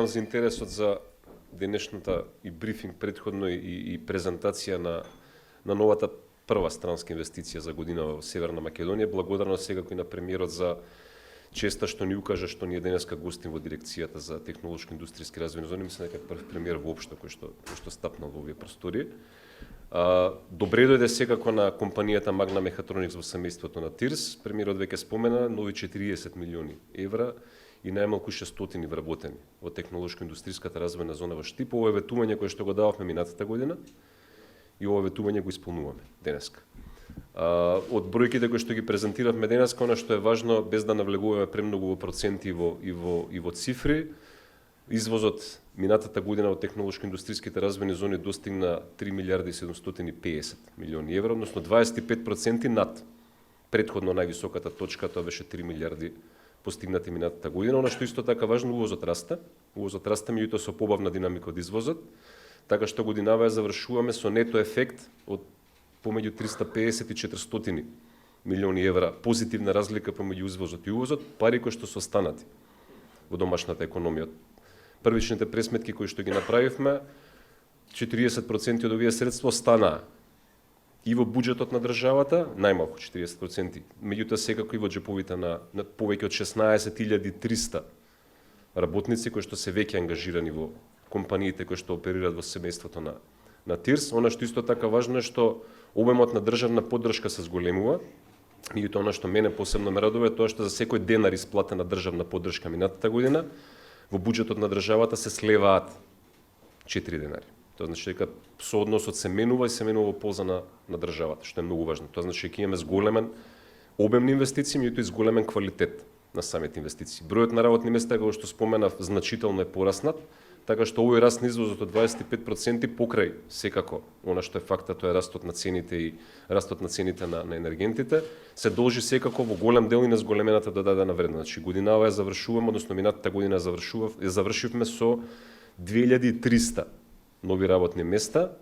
благодарам за интересот за денешната и брифинг претходно и презентација на новата прва странска инвестиција за година во Северна Македонија. Благодарност секако и на премиерот за честа што ни укажа што ние денеска гостим во дирекцијата за технолошко-индустријски развојни зони. Мислам дека прв премиер воопшто кој што стапнал во овие простори. Добре дојде секако на компанијата Magna Mechatronics во семејството на ТИРС. Премиерот веќе спомена нови 40 милиони евра и најмалку 600 вработени во технолошко-индустријската развојна зона во Штип. Ова е ветување кое што го дававме минатата година и ова ветување го исполнуваме денеска. Од бројките кои што ги презентиравме денеска, она што е важно, без да навлегуваме премногу во проценти и во цифри, извозот минатата година во технолошко-индустријските развојни зони достигна 3 милиарди и 750 милиони евра, односно 25% над претходно највисоката точка, тоа беше 3 милиарди постигнати минатата година. Она што исто така важно, увозот расте. Увозот расте, меѓутоа со побавна динамика од извозот, така што годинава ја завршуваме со нето ефект од помеѓу 350 и 400 милиони евра позитивна разлика помеѓу извозот и увозот, пари кои што се останати во домашната економија. Првичните пресметки кои што ги направивме, 40% од овие средства останаа и во буџетот на државата, најмалку 40%, меѓутоа секако и во џеповите на повеќе од 16.300 работници кои што се веќе ангажирани во компаниите кои што оперираат во семејството на ТИРС. Она што исто така важно е што обемот на државна поддршка се зголемува. Меѓутоа она што мене посебно ме радува е тоа што за секој денар исплатена државна поддршка минатата година во буџетот на државата се слеваат 4 денари. Тоа значи дека соодносот се менува и се менува во полза на државата, што е многу важно. Тоа значи дека имаме зголемен обем на инвестиции, меѓутоа и зголемен квалитет на самите инвестиции. Бројот на работни места, како што споменав, значително е пораснат, така што овој раст на извозот од 25% покрај секако она што е факта, тоа е растот на цените и растот на цените на енергентите, се должи секако во голем дел и на зголемената додадена вредност. Значи годинава ја завршуваме, односно минатата година ја завршивме со 2300 нови работни места,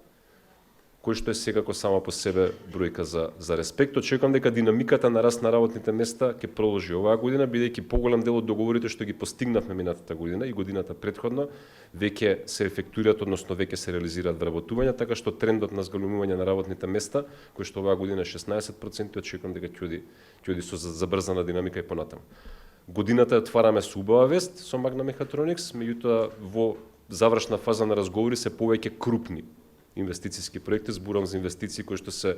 кој што е секако само по себе бројка за респект. Очекувам дека динамиката на раст на работните места ќе продолжи оваа година, бидејќи поголем дел од договорите што ги постигнавме минатата година и годината претходно веќе се ефектуираат, односно веќе се реализираат вработувања, така што трендот на зголемување на работните места, кој што оваа година е 16%, очекувам дека ќе оди со забрзана динамика и понатаму. Годината отвараме со убава вест со Magna Mechatronics, меѓутоа во завршна фаза на разговори се повеќе крупни инвестициски проекти, зборам за инвестиции кои што се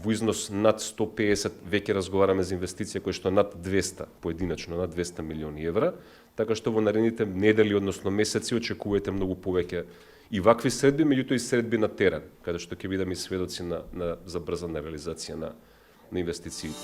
во износ над 150, веќе разговараме за инвестиција кои што над 200, поединачно над 200 милиони евра, така што во наредните недели, односно месеци, очекувајте многу повеќе и вакви средби, меѓутоа и средби на терен, каде што ќе бидеме сведоци на забрзана реализација на инвестиции.